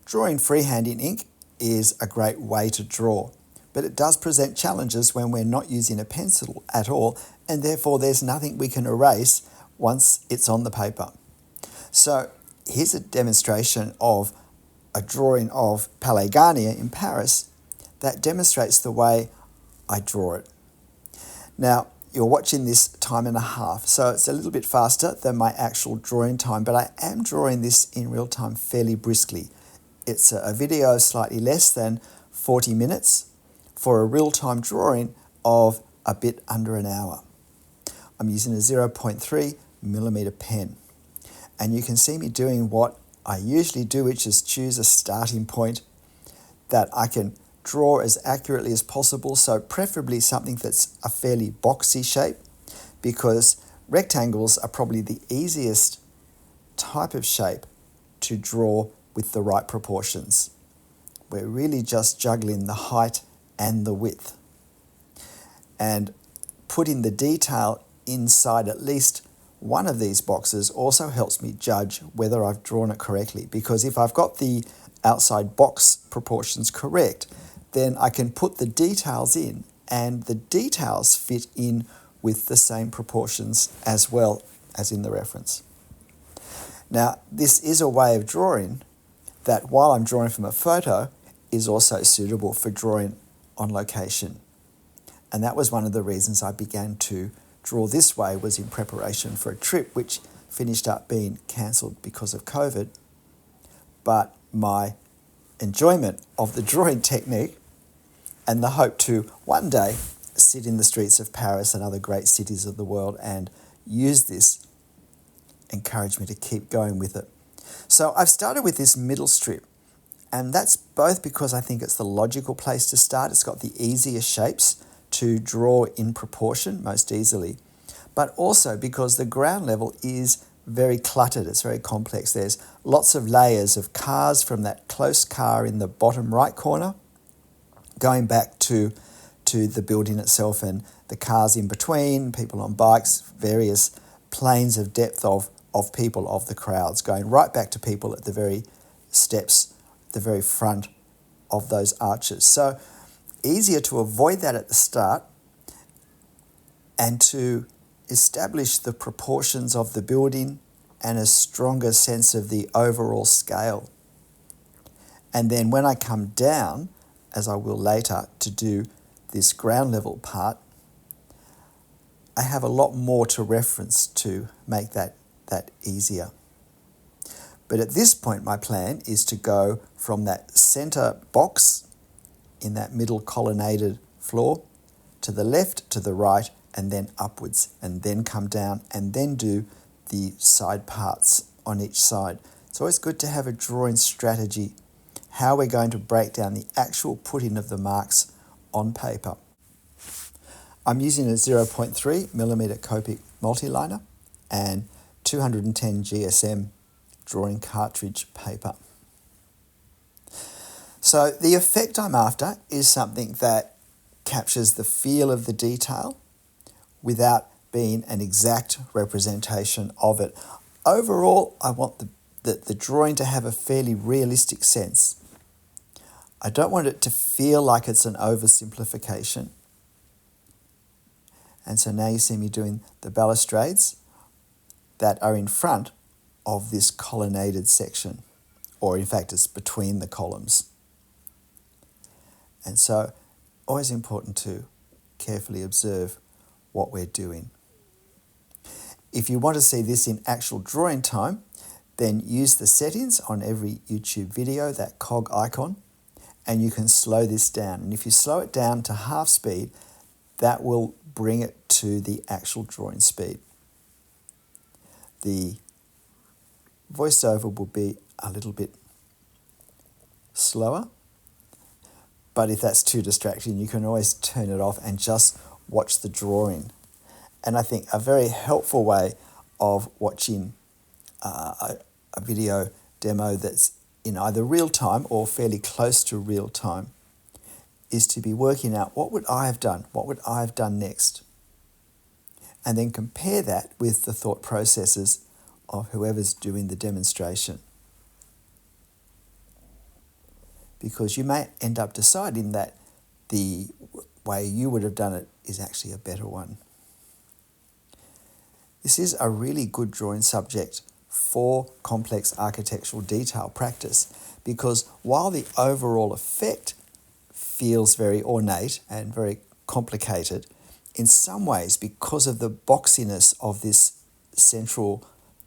Drawing freehand in ink is a great way to draw, but it does present challenges when we're not using a pencil at all, and therefore there's nothing we can erase once it's on the paper. So here's a demonstration of a drawing of Palais Garnier in Paris that demonstrates the way I draw it. Now, you're watching this 1.5 times, so it's a little bit faster than my actual drawing time, but I am drawing this in real time fairly briskly. It's a video slightly less than 40 minutes for a real-time drawing of a bit under an hour. I'm using a 0.3mm pen, and you can see me doing what I usually do, which is choose a starting point that I can draw as accurately as possible, so preferably something that's a fairly boxy shape, because rectangles are probably the easiest type of shape to draw with the right proportions. We're really just juggling the height and the width. And putting the detail inside at least one of these boxes also helps me judge whether I've drawn it correctly, because if I've got the outside box proportions correct, then I can put the details in, and the details fit in with the same proportions as well as in the reference. Now, this is a way of drawing that, while I'm drawing from a photo, is also suitable for drawing on location. And that was one of the reasons I began to draw this way, was in preparation for a trip which finished up being cancelled because of COVID. But my enjoyment of the drawing technique and the hope to one day sit in the streets of Paris and other great cities of the world and use this encouraged me to keep going with it. So I've started with this middle strip, and that's both because I think it's the logical place to start. It's got the easiest shapes to draw in proportion most easily, but also because the ground level is very cluttered. It's very complex. There's lots of layers of cars, from that close car in the bottom right corner, going back to the building itself, and the cars in between, people on bikes, various planes of depth of people, of the crowds, going right back to people at the very steps, the very front of those arches. So easier to avoid that at the start and to establish the proportions of the building and a stronger sense of the overall scale. And then when I come down, as I will later, to do this ground level part, I have a lot more to reference to make that easier. But at this point, my plan is to go from that center box in that middle colonnaded floor to the left, to the right, and then upwards, and then come down and then do the side parts on each side. It's always good to have a drawing strategy, how we're going to break down the actual putting of the marks on paper. I'm using a 0.3mm Copic multiliner and 210 GSM drawing cartridge paper. So the effect I'm after is something that captures the feel of the detail without being an exact representation of it. Overall, I want the drawing to have a fairly realistic sense. I don't want it to feel like it's an oversimplification. And so now you see me doing the balustrades that are in front of this colonnaded section, or in fact it's between the columns. And so always important to carefully observe what we're doing. If you want to see this in actual drawing time, then use the settings on every YouTube video, that cog icon, and you can slow this down. And if you slow it down to half speed, that will bring it to the actual drawing speed. The voiceover will be a little bit slower, but if that's too distracting, you can always turn it off and just watch the drawing. And I think a very helpful way of watching a video demo that's in either real time or fairly close to real time is to be working out, what would I have done? What would I have done next? And then compare that with the thought processes of whoever's doing the demonstration. because you may end up deciding that the way you would have done it is actually a better one. This is a really good drawing subject for complex architectural detail practice, because while the overall effect feels very ornate and very complicated, in some ways, because of the boxiness of this central,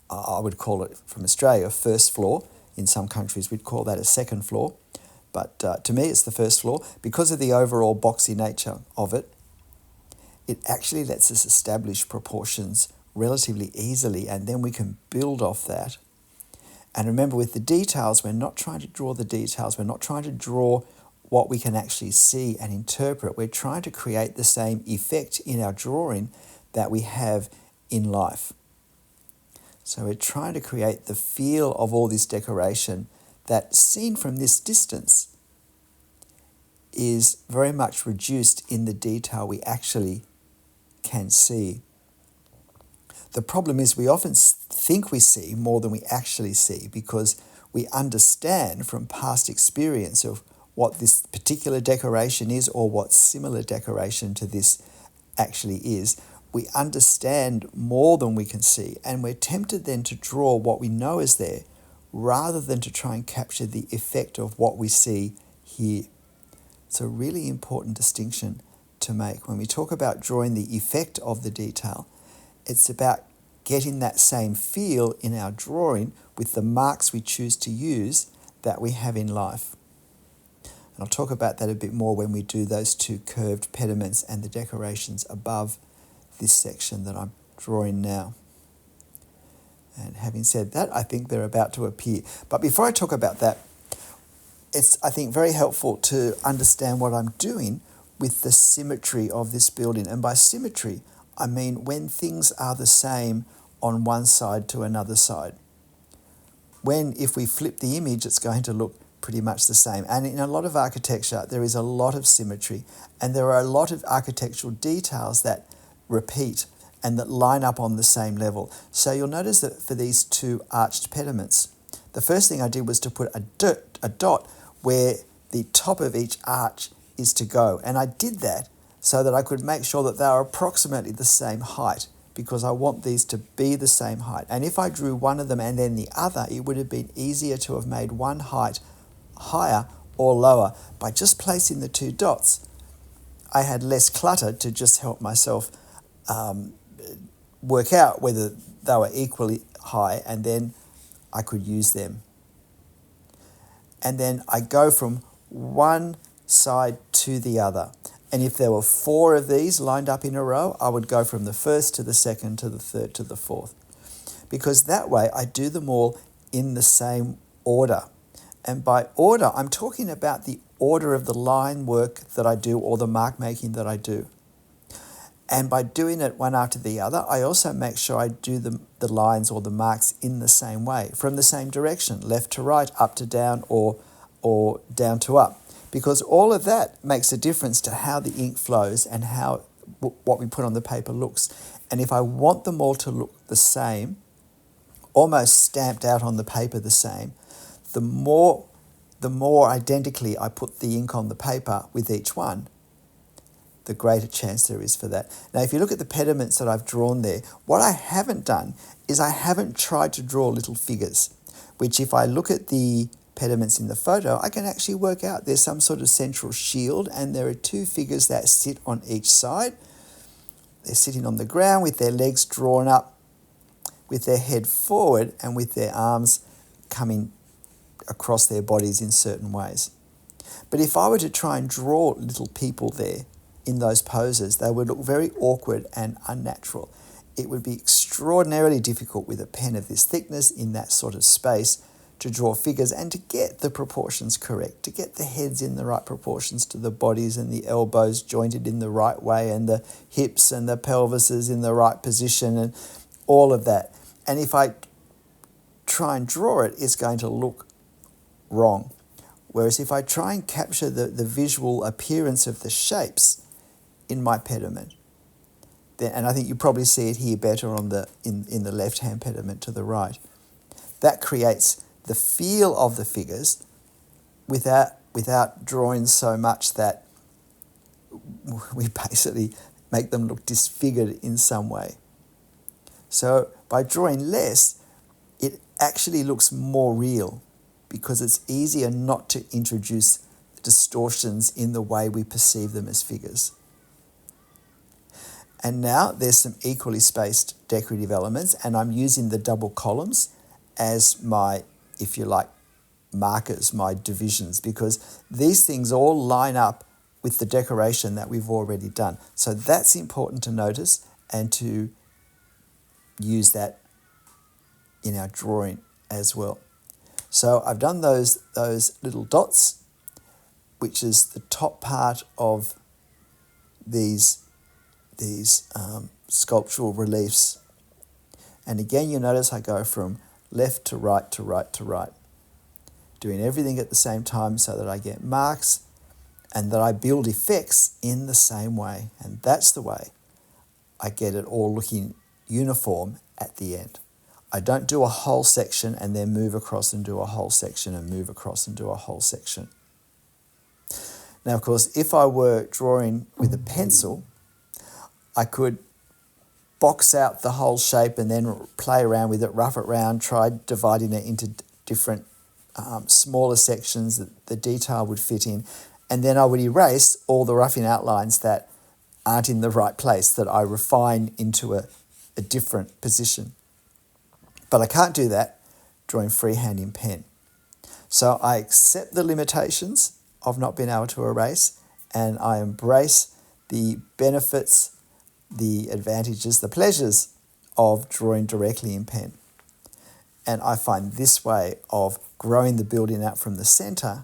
I would call it from Australia, first floor. In some countries we'd call that a second floor, but to me it's the first floor. Because of the overall boxy nature of it, it actually lets us establish proportions relatively easily, and then we can build off that. And remember, with the details, we're not trying to draw the details, we're not trying to draw what we can actually see and interpret. We're trying to create the same effect in our drawing that we have in life. So we're trying to create the feel of all this decoration that, seen from this distance, is very much reduced in the detail we actually can see. The problem is we often think we see more than we actually see, because we understand from past experience of what this particular decoration is, or what similar decoration to this actually is. We understand more than we can see, and we're tempted then to draw what we know is there rather than to try and capture the effect of what we see here. It's a really important distinction to make. When we talk about drawing the effect of the detail, it's about getting that same feel in our drawing with the marks we choose to use that we have in life. And I'll talk about that a bit more when we do those two curved pediments and the decorations above this section that I'm drawing now. And having said that, I think they're about to appear. But before I talk about that, it's, I think, very helpful to understand what I'm doing with the symmetry of this building. And by symmetry, I mean when things are the same on one side to another side. When, if we flip the image, it's going to look pretty much the same. And in a lot of architecture, there is a lot of symmetry, and there are a lot of architectural details that repeat and that line up on the same level. So you'll notice that for these two arched pediments, the first thing I did was to put a dot where the top of each arch is to go. And I did that so that I could make sure that they are approximately the same height, because I want these to be the same height. And if I drew one of them and then the other, it would have been easier to have made one height higher or lower by just placing the two dots. I had less clutter to just help myself work out whether they were equally high, and then I could use them. And then I go from one side to the other. And if there were 4 of these lined up in a row, I would go from the first to the second to the third to the fourth. Because that way I do them all in the same order. And by order, I'm talking about the order of the line work that I do, or the mark making that I do. And by doing it one after the other, I also make sure I do the lines or the marks in the same way, from the same direction, left to right, up to down, or down to up. Because all of that makes a difference to how the ink flows and how what we put on the paper looks. And if I want them all to look the same, almost stamped out on the paper the same, the more identically I put the ink on the paper with each one, the greater chance there is for that. Now, if you look at the pediments that I've drawn there, what I haven't done is I haven't tried to draw little figures, which if I look at the pediments in the photo, I can actually work out there's some sort of central shield, and there are 2 figures that sit on each side. They're sitting on the ground with their legs drawn up, with their head forward, and with their arms coming across their bodies in certain ways. But if I were to try and draw little people there in those poses, they would look very awkward and unnatural. It would be extraordinarily difficult with a pen of this thickness in that sort of space to draw figures and to get the proportions correct, to get the heads in the right proportions to the bodies, and the elbows jointed in the right way, and the hips and the pelvises in the right position, and all of that. And if I try and draw it, it's going to look wrong. Whereas if I try and capture the visual appearance of the shapes in my pediment, then, and I think you probably see it here better on in the left-hand pediment to the right, that creates the feel of the figures without without drawing so much that we basically make them look disfigured in some way. So by drawing less, it actually looks more real because it's easier not to introduce distortions in the way we perceive them as figures. And now there's some equally spaced decorative elements, and I'm using the double columns as my, if you like, markers, my divisions, because these things all line up with the decoration that we've already done. So that's important to notice and to use that in our drawing as well. So I've done those little dots, which is the top part of these sculptural reliefs. And again, you notice I go from left to right to right to right, doing everything at the same time so that I get marks and that I build effects in the same way. And that's the way I get it all looking uniform at the end. I don't do a whole section and then move across and do a whole section and move across and do a whole section. Now, of course, if I were drawing with a pencil, I could box out the whole shape and then play around with it, rough it around, try dividing it into different smaller sections that the detail would fit in, and then I would erase all the roughing outlines that aren't in the right place, that I refine into a different position. But I can't do that drawing freehand in pen. So I accept the limitations of not being able to erase, and I embrace the benefits, the advantages, the pleasures of drawing directly in pen. And I find this way of growing the building out from the center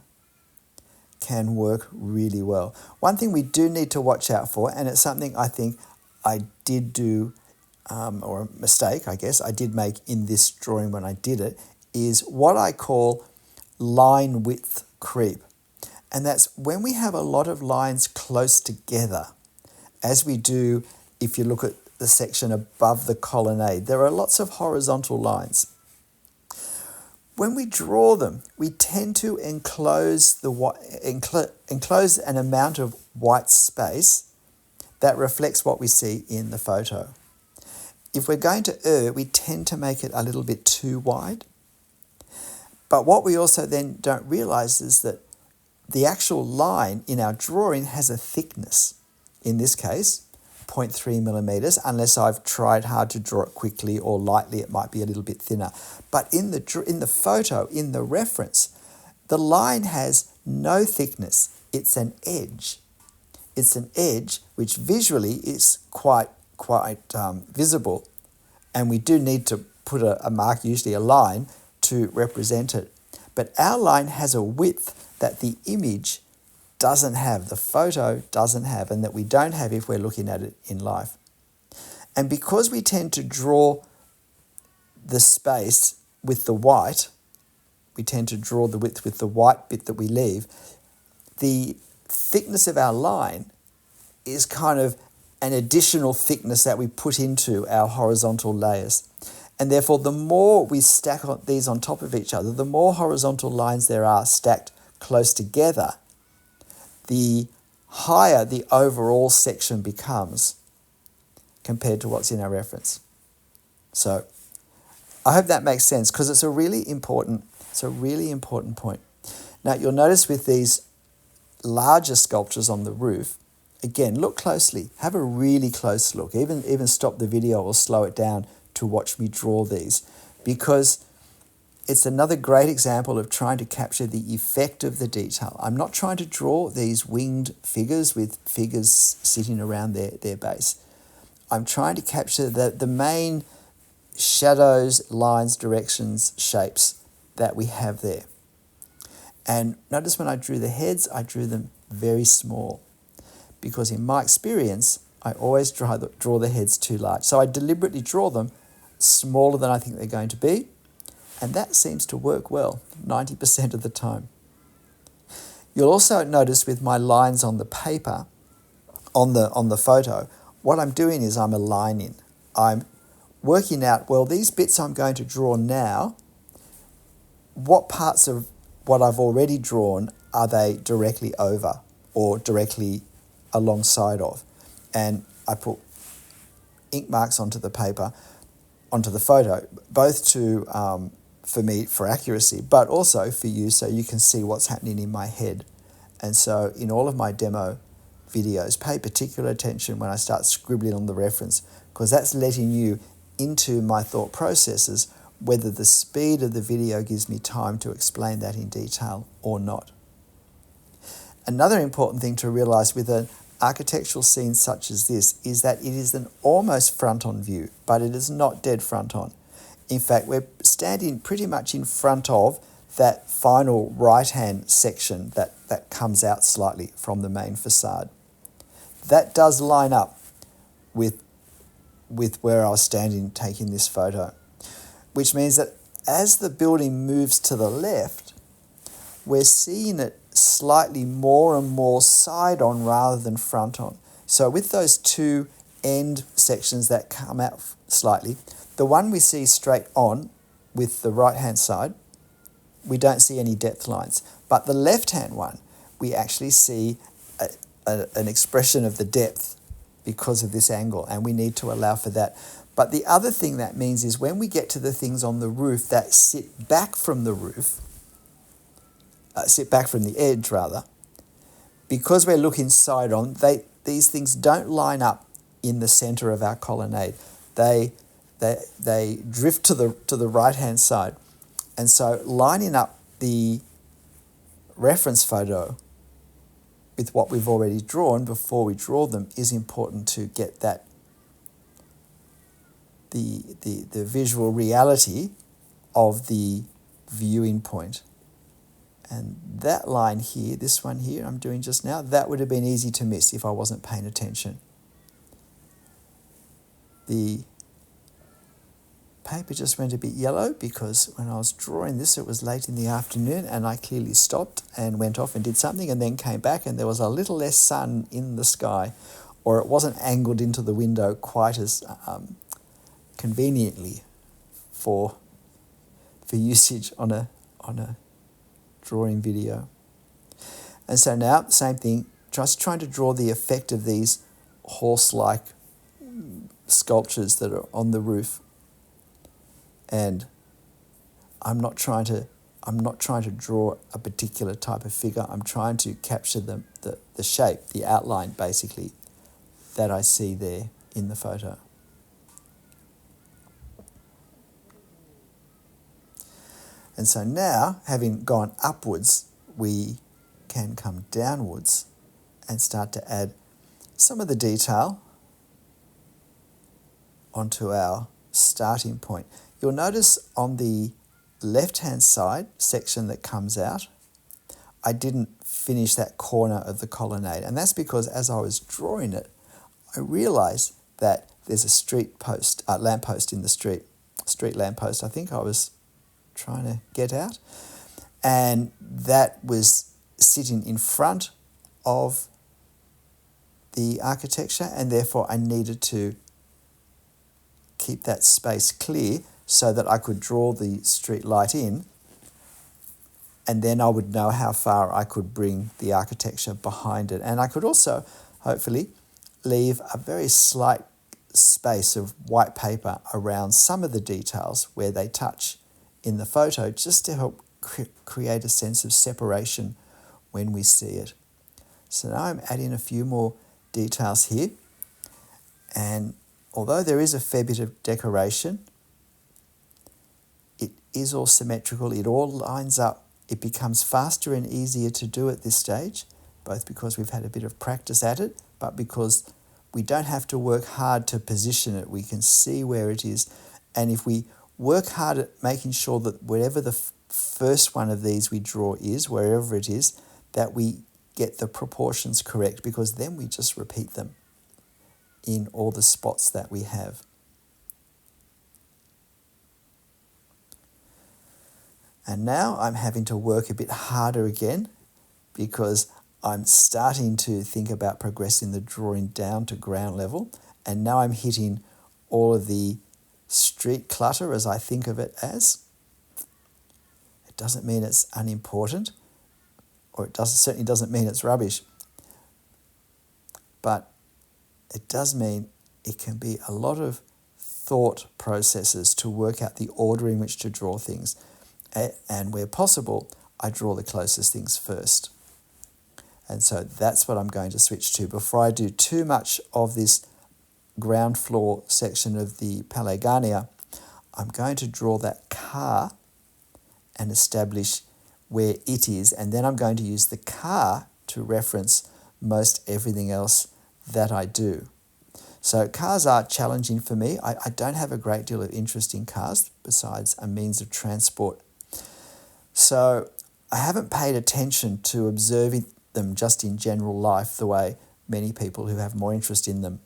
can work really well. One thing we do need to watch out for, and it's something I think I did do, or a mistake I guess I did make in this drawing when I did it, is what I call line width creep. And that's when we have a lot of lines close together, as we do if you look at the section above the colonnade. There are lots of horizontal lines. When we draw them, we tend to enclose an amount of white space that reflects what we see in the photo. If we're going to err, we tend to make it a little bit too wide. But what we also then don't realize is that the actual line in our drawing has a thickness. In this case, 0.3 millimeters, unless I've tried hard to draw it quickly or lightly, it might be a little bit thinner. But in the photo, in the reference, the line has no thickness. It's an edge. It's an edge which visually is quite visible, and we do need to put a mark, usually a line, to represent it. But our line has a width that the image doesn't have, the photo doesn't have, and that we don't have if we're looking at it in life. And because we tend to draw the space with the white, we tend to draw the width with the white bit that we leave, the thickness of our line is kind of an additional thickness that we put into our horizontal layers. And therefore, the more we stack these on top of each other, the more horizontal lines there are stacked close together, the higher the overall section becomes compared to what's in our reference. So I hope that makes sense, because it's a really important point. Now you'll notice with these larger sculptures on the roof, again, look closely, have a really close look, even stop the video or slow it down to watch me draw these, because it's another great example of trying to capture the effect of the detail. I'm not trying to draw these winged figures with figures sitting around their base. I'm trying to capture the main shadows, lines, directions, shapes that we have there. And notice when I drew the heads, I drew them very small, because in my experience, I always draw the heads too large. So I deliberately draw them smaller than I think they're going to be. And that seems to work well 90% of the time. You'll also notice with my lines on the paper, on the photo, what I'm doing is I'm aligning. I'm working out, well, these bits I'm going to draw now, what parts of what I've already drawn, are they directly over or directly alongside of? And I put ink marks onto the paper, onto the photo, both to, for me, for accuracy, but also for you so you can see what's happening in my head. And so in all of my demo videos, pay particular attention when I start scribbling on the reference, because that's letting you into my thought processes, whether the speed of the video gives me time to explain that in detail or not. Another important thing to realise with an architectural scene such as this is that it is an almost front-on view, but it is not dead front-on. In fact, we're standing pretty much in front of that final right-hand section that comes out slightly from the main facade. That does line up with where I was standing taking this photo, which means that as the building moves to the left, we're seeing it slightly more and more side-on rather than front-on. So with those two end sections that come out slightly, the one we see straight on with the right-hand side, we don't see any depth lines. But the left-hand one, we actually see an expression of the depth because of this angle, and we need to allow for that. But the other thing that means is when we get to the things on the roof that sit back from the roof, sit back from the edge rather, because we're looking side on, these things don't line up in the center of our colonnade. They drift to the right hand side, and so lining up the reference photo with what we've already drawn before we draw them is important to get that the visual reality of the viewing point. And that line here, this one here I'm doing just now, that would have been easy to miss if I wasn't paying attention. The paper just went a bit yellow because when I was drawing this, it was late in the afternoon and I clearly stopped and went off and did something and then came back and there was a little less sun in the sky, or it wasn't angled into the window quite as conveniently for usage on a drawing video. And so now, same thing, just trying to draw the effect of these horse-like sculptures that are on the roof. And I'm not trying to draw a particular type of figure. I'm trying to capture the shape, the outline basically, that I see there in the photo. And so now, having gone upwards, we can come downwards and start to add some of the detail onto our starting point. You'll notice on the left-hand side section that comes out, I didn't finish that corner of the colonnade. And that's because as I was drawing it, I realised that there's a street post, lamppost in the street lamppost, I think I was trying to get out. And that was sitting in front of the architecture, and therefore I needed to keep that space clear so that I could draw the street light in, and then I would know how far I could bring the architecture behind it. And I could also, hopefully, leave a very slight space of white paper around some of the details where they touch in the photo, just to help create a sense of separation when we see it. So now I'm adding a few more details here, and although there is a fair bit of decoration, it is all symmetrical, it all lines up. It becomes faster and easier to do at this stage, both because we've had a bit of practice at it, but because we don't have to work hard to position it. We can see where it is, and if we work hard at making sure that whatever the first one of these we draw is, wherever it is, that we get the proportions correct, because then we just repeat them in all the spots that we have. And now I'm having to work a bit harder again, because I'm starting to think about progressing the drawing down to ground level, and now I'm hitting all of the street clutter, as I think of it as. doesn't mean it's unimportant, or certainly doesn't mean it's rubbish, but it does mean it can be a lot of thought processes to work out the order in which to draw things. And where possible, I draw the closest things first. And so that's what I'm going to switch to. Before I do too much of this ground floor section of the Pelagonia, I'm going to draw that car and establish where it is, and then I'm going to use the car to reference most everything else that I do. So cars are challenging for me. I don't have a great deal of interest in cars besides a means of transport. So I haven't paid attention to observing them just in general life the way many people who have more interest in them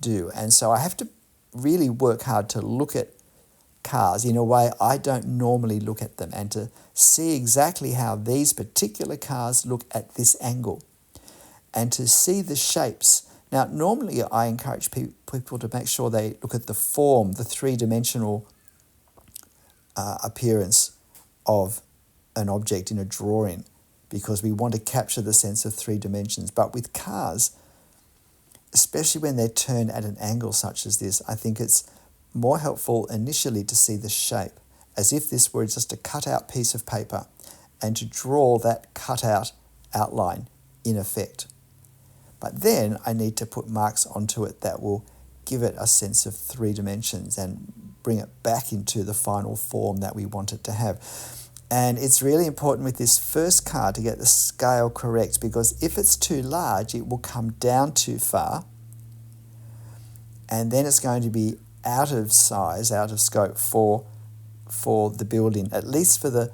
do. And so I have to really work hard to look at cars in a way I don't normally look at them, and to see exactly how these particular cars look at this angle, and to see the shapes. Now, normally I encourage people to make sure they look at the form, the three-dimensional appearance of an object in a drawing, because we want to capture the sense of three dimensions. But with cars, especially when they're turned at an angle such as this, I think it's more helpful initially to see the shape, as if this were just a cut-out piece of paper, and to draw that cut-out outline in effect. But then I need to put marks onto it that will give it a sense of three dimensions and bring it back into the final form that we want it to have. And it's really important with this first card to get the scale correct, because if it's too large, it will come down too far, and then it's going to be out of size, out of scope for the building, at least for the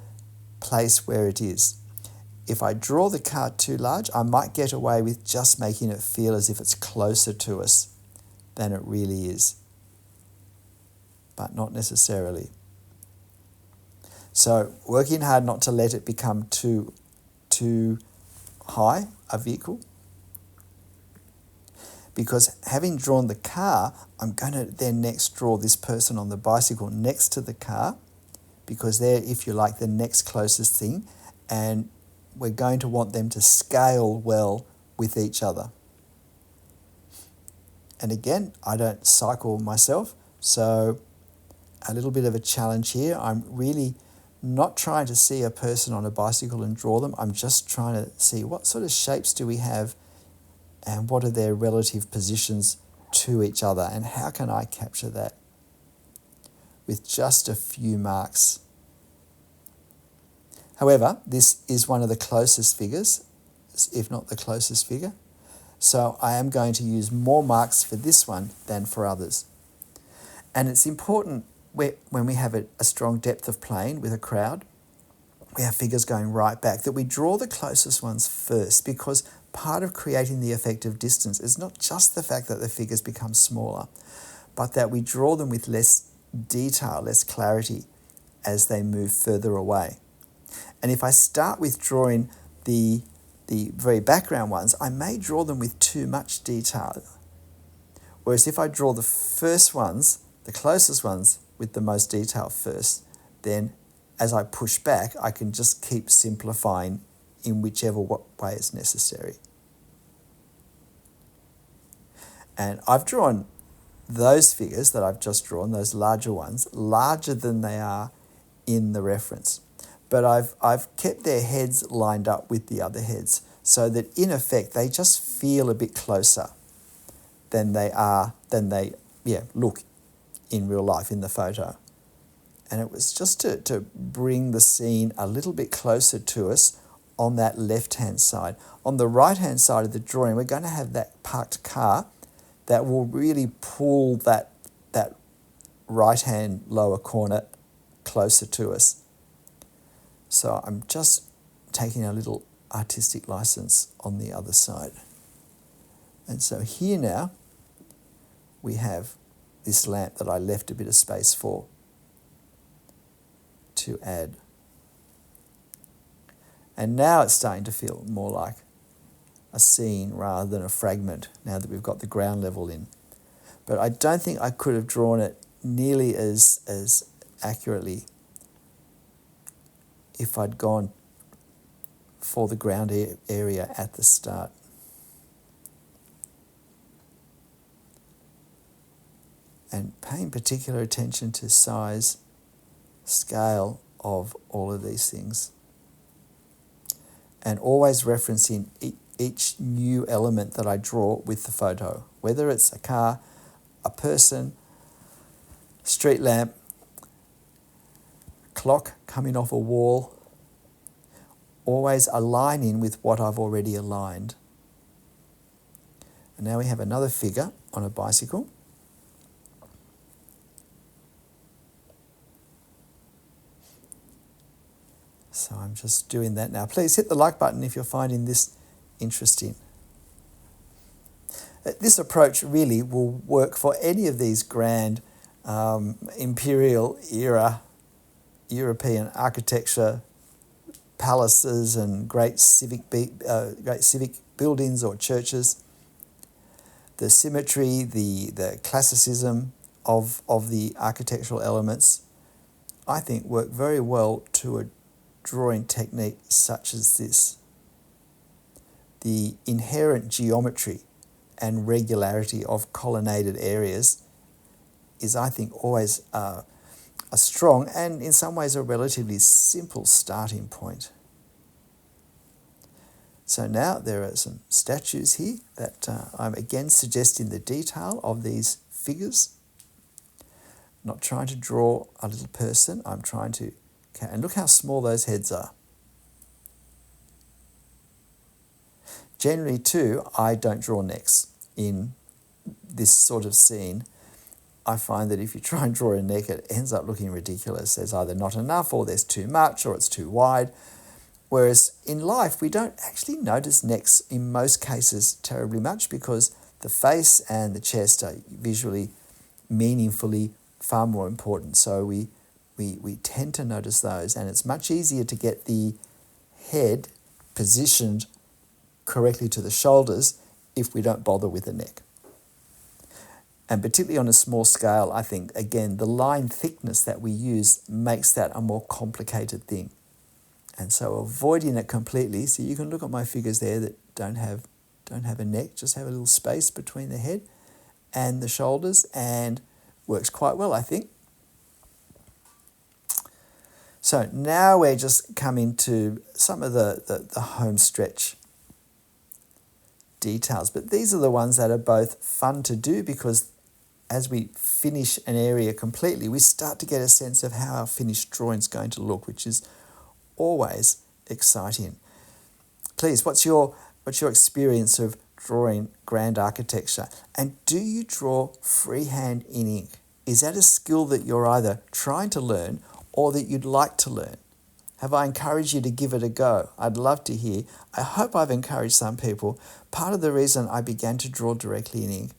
place where it is. If I draw the card too large, I might get away with just making it feel as if it's closer to us than it really is, but not necessarily. So working hard not to let it become too high, a vehicle, because having drawn the car, I'm going to then next draw this person on the bicycle next to the car, because they're, if you like, the next closest thing, and we're going to want them to scale well with each other. And again, I don't cycle myself, so a little bit of a challenge here. I'm really not trying to see a person on a bicycle and draw them. I'm just trying to see what sort of shapes do we have, and what are their relative positions to each other, and how can I capture that with just a few marks. However, this is one of the closest figures, if not the closest figure, so I am going to use more marks for this one than for others. And it's important when we have a strong depth of plane with a crowd, we have figures going right back, that we draw the closest ones first, because part of creating the effect of distance is not just the fact that the figures become smaller, but that we draw them with less detail, less clarity as they move further away. And if I start with drawing the very background ones, I may draw them with too much detail. Whereas if I draw the first ones, the closest ones, with the most detail first, then as I push back, I can just keep simplifying in whichever way is necessary. And I've drawn those figures that I've just drawn, those larger ones, larger than they are in the reference. But I've kept their heads lined up with the other heads, so that in effect they just feel a bit closer than they look in real life in the photo. And it was just to bring the scene a little bit closer to us on that left-hand side. On the right-hand side of the drawing, we're going to have that parked car that will really pull that right-hand lower corner closer to us. So I'm just taking a little artistic license on the other side. And so here now we have this lamp that I left a bit of space for to add. And now it's starting to feel more like a scene rather than a fragment, now that we've got the ground level in. But I don't think I could have drawn it nearly as accurately if I'd gone for the ground area at the start. And paying particular attention to size, scale of all of these things. And always referencing each new element that I draw with the photo, whether it's a car, a person, street lamp, clock coming off a wall, always aligning with what I've already aligned. And now we have another figure on a bicycle. So I'm just doing that now. Please hit the like button if you're finding this interesting. This approach really will work for any of these grand imperial era European architecture, palaces and great civic buildings or churches. The symmetry, the classicism of the architectural elements, I think work very well to a drawing technique such as this. The inherent geometry and regularity of colonnaded areas is, I think, always a strong and in some ways a relatively simple starting point. So now there are some statues here that I'm again suggesting the detail of these figures. Not trying to draw a little person, I'm trying to, and look how small those heads are. Generally too, I don't draw necks in this sort of scene. I find that if you try and draw a neck, it ends up looking ridiculous. There's either not enough, or there's too much, or it's too wide. Whereas in life, we don't actually notice necks in most cases terribly much, because the face and the chest are visually, meaningfully far more important. So we tend to notice those, and it's much easier to get the head positioned correctly to the shoulders if we don't bother with the neck. And particularly on a small scale, I think, again, the line thickness that we use makes that a more complicated thing. And so avoiding it completely, so you can look at my figures there that don't have a neck, just have a little space between the head and the shoulders, and works quite well, I think. So now we're just coming to some of the home stretch details, but these are the ones that are both fun to do, because as we finish an area completely, we start to get a sense of how our finished drawing is going to look, which is always exciting. Please, what's your experience of drawing grand architecture? And do you draw freehand in ink? Is that a skill that you're either trying to learn or that you'd like to learn? Have I encouraged you to give it a go? I'd love to hear. I hope I've encouraged some people. Part of the reason I began to draw directly in ink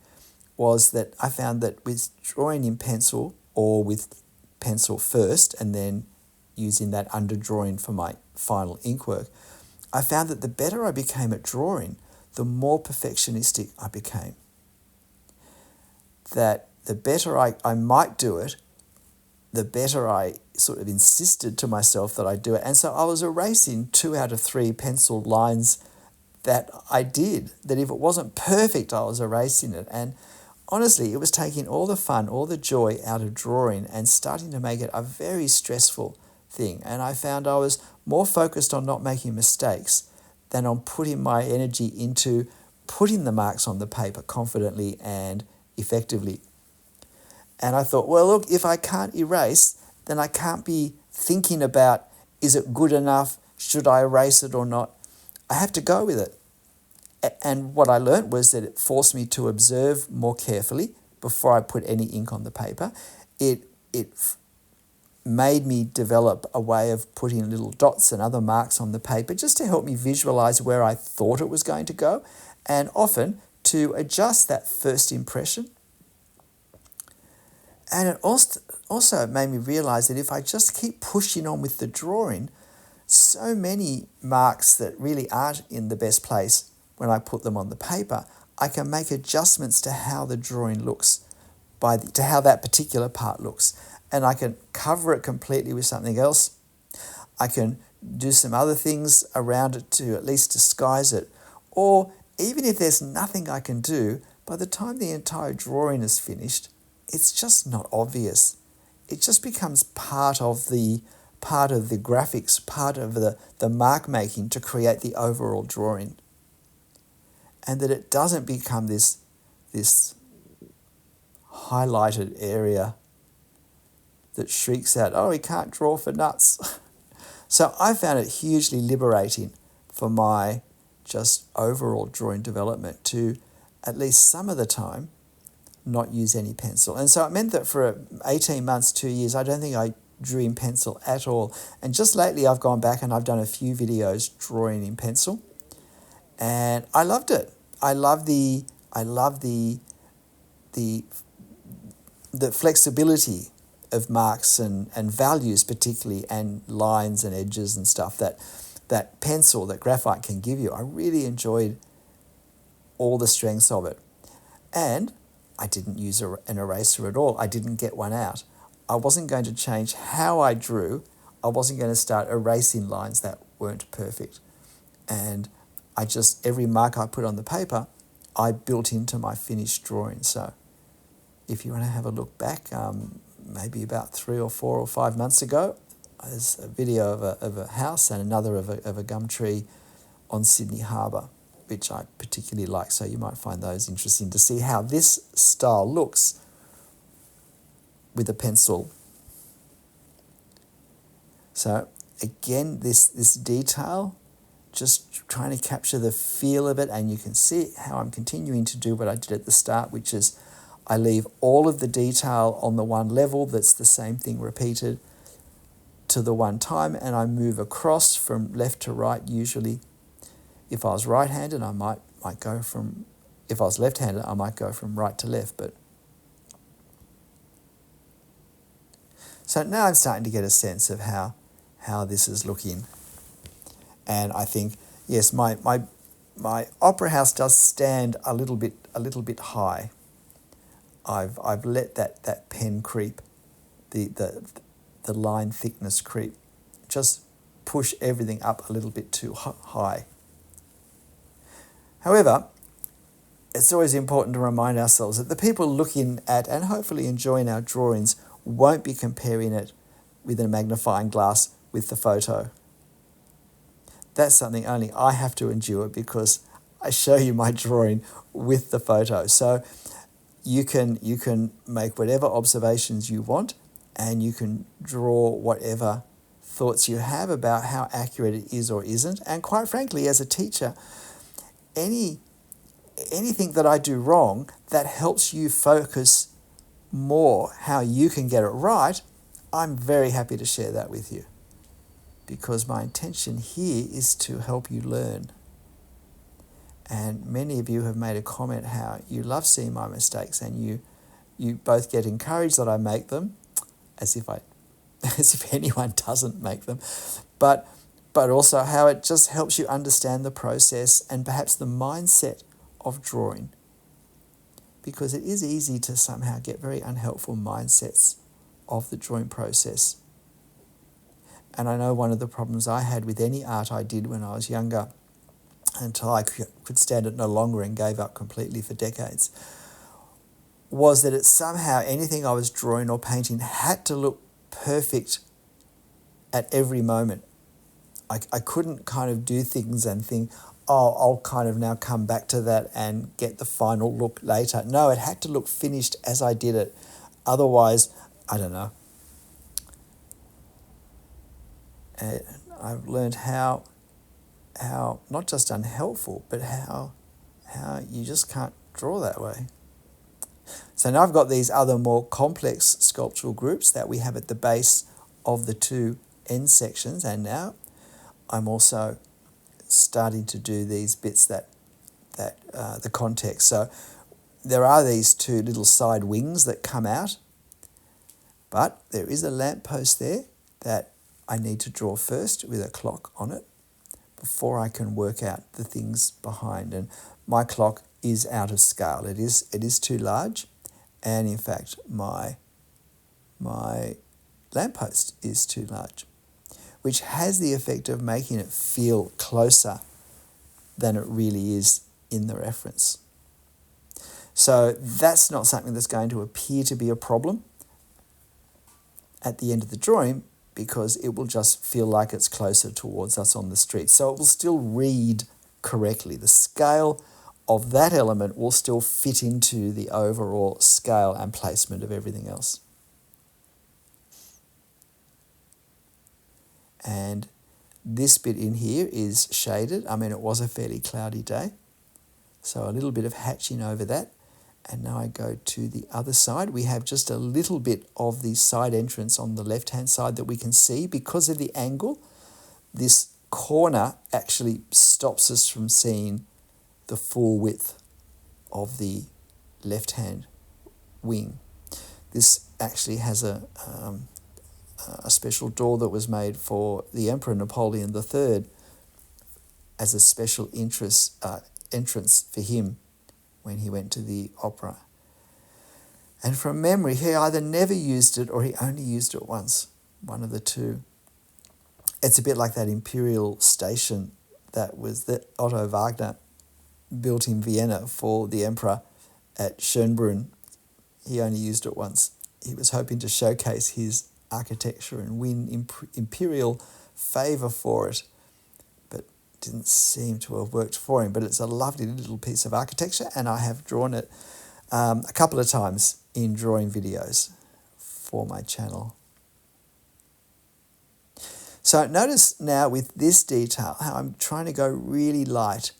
was that I found that with drawing in pencil, or with pencil first and then using that under drawing for my final ink work, I found that the better I became at drawing, the more perfectionistic I became. That the better I might do it, the better I sort of insisted to myself that I do it. And so I was erasing 2 out of 3 pencil lines that I did, that if it wasn't perfect, I was erasing it. And honestly, it was taking all the fun, all the joy out of drawing and starting to make it a very stressful thing. And I found I was more focused on not making mistakes than on putting my energy into putting the marks on the paper confidently and effectively. And I thought, well, look, if I can't erase, then I can't be thinking about, is it good enough? Should I erase it or not? I have to go with it. And what I learned was that it forced me to observe more carefully before I put any ink on the paper. It made me develop a way of putting little dots and other marks on the paper just to help me visualize where I thought it was going to go, and often to adjust that first impression. And it also made me realize that if I just keep pushing on with the drawing, so many marks that really aren't in the best place when I put them on the paper, I can make adjustments to how the drawing looks, to how that particular part looks. And I can cover it completely with something else. I can do some other things around it to at least disguise it. Or even if there's nothing I can do, by the time the entire drawing is finished, it's just not obvious. It just becomes part of the graphics, part of the mark making to create the overall drawing. And that it doesn't become this highlighted area that shrieks out, oh, he can't draw for nuts. So I found it hugely liberating for my just overall drawing development to, at least some of the time, not use any pencil. And so it meant that for 18 months, 2 years, I don't think I drew in pencil at all. And just lately I've gone back and I've done a few videos drawing in pencil. And I loved it. I love the flexibility of marks and values particularly, and lines and edges and stuff that pencil, that graphite can give you. I really enjoyed all the strengths of it. And I didn't use an eraser at all. I didn't get one out. I wasn't going to change how I drew. I wasn't going to start erasing lines that weren't perfect. And every mark I put on the paper, I built into my finished drawing. So if you want to have a look back, maybe about 3 or 4 or 5 months ago, there's a video of a house and another of a gum tree on Sydney Harbour, which I particularly like. So you might find those interesting to see how this style looks with a pencil. So again, this detail, just trying to capture the feel of it, and you can see how I'm continuing to do what I did at the start, which is I leave all of the detail on the one level that's the same thing repeated to the one time, and I move across from left to right usually. If I was right-handed, I might go from, if I was left-handed, I might go from right to left. But so now I'm starting to get a sense of how this is looking. And I think, yes, my opera house does stand a little bit high. I've let that pen creep, the line thickness creep, just push everything up a little bit too high. However, it's always important to remind ourselves that the people looking at and hopefully enjoying our drawings won't be comparing it with a magnifying glass with the photo. That's something only I have to endure because I show you my drawing with the photo. So you can make whatever observations you want, and you can draw whatever thoughts you have about how accurate it is or isn't. And quite frankly, as a teacher, anything that I do wrong that helps you focus more how you can get it right, I'm very happy to share that with you, because my intention here is to help you learn. And many of you have made a comment how you love seeing my mistakes, and you both get encouraged that I make them, as if anyone doesn't make them, but also how it just helps you understand the process and perhaps the mindset of drawing. Because it is easy to somehow get very unhelpful mindsets of the drawing process. And I know one of the problems I had with any art I did when I was younger, until I could stand it no longer and gave up completely for decades, was that it somehow, anything I was drawing or painting had to look perfect at every moment. I couldn't kind of do things and think, oh, I'll kind of now come back to that and get the final look later. No, it had to look finished as I did it. Otherwise, I don't know. And I've learned how not just unhelpful, but how you just can't draw that way. So now I've got these other more complex sculptural groups that we have at the base of the two end sections, and now I'm also starting to do these bits that the context. So there are these two little side wings that come out, but there is a lamppost there that I need to draw first with a clock on it before I can work out the things behind. And my clock is out of scale. It is too large, and in fact my lamppost is too large, which has the effect of making it feel closer than it really is in the reference. So that's not something that's going to appear to be a problem at the end of the drawing, because it will just feel like it's closer towards us on the street. So it will still read correctly. The scale of that element will still fit into the overall scale and placement of everything else. And this bit in here is shaded. I mean, it was a fairly cloudy day, so a little bit of hatching over that. And now I go to the other side. We have just a little bit of the side entrance on the left-hand side that we can see. Because of the angle, this corner actually stops us from seeing the full width of the left-hand wing. This actually has a special door that was made for the Emperor Napoleon III as a special entrance for him when he went to the opera. And from memory, he either never used it or he only used it once, one of the two. It's a bit like that imperial station that Otto Wagner built in Vienna for the emperor at Schönbrunn. He only used it once. He was hoping to showcase his architecture and win imperial favour for it, but didn't seem to have worked for him. But it's a lovely little piece of architecture, and I have drawn it a couple of times in drawing videos for my channel. So notice now with this detail how I'm trying to go really light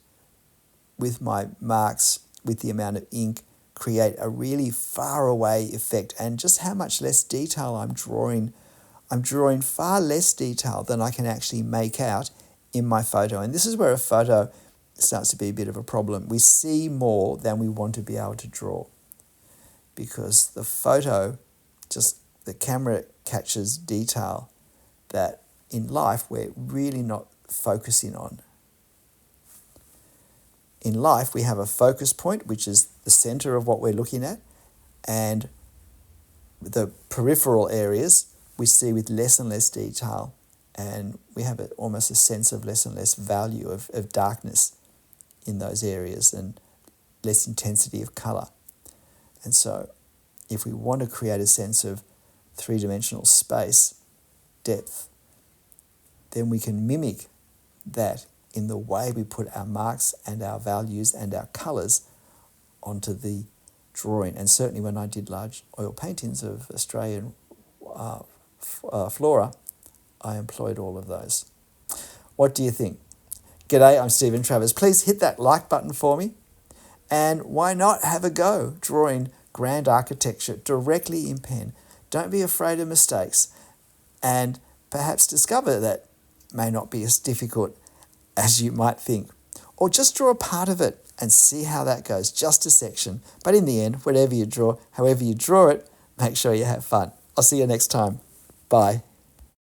with my marks, with the amount of ink, create a really far away effect, and just how much less detail I'm drawing. I'm drawing far less detail than I can actually make out in my photo. And this is where a photo starts to be a bit of a problem. We see more than we want to be able to draw, because the photo, just the camera catches detail that in life we're really not focusing on. In life, we have a focus point, which is the center of what we're looking at, and the peripheral areas we see with less and less detail, and we have almost a sense of less and less value of darkness in those areas and less intensity of color. And so if we want to create a sense of three-dimensional space, depth, then we can mimic that in the way we put our marks and our values and our colours onto the drawing. And certainly when I did large oil paintings of Australian flora, I employed all of those. What do you think? G'day, I'm Stephen Travers. Please hit that like button for me. And why not have a go drawing grand architecture directly in pen? Don't be afraid of mistakes, and perhaps discover that may not be as difficult as you might think. Or just draw a part of it and see how that goes, just a section. But in the end, whatever you draw, however you draw it, make sure you have fun. I'll see you next time. Bye.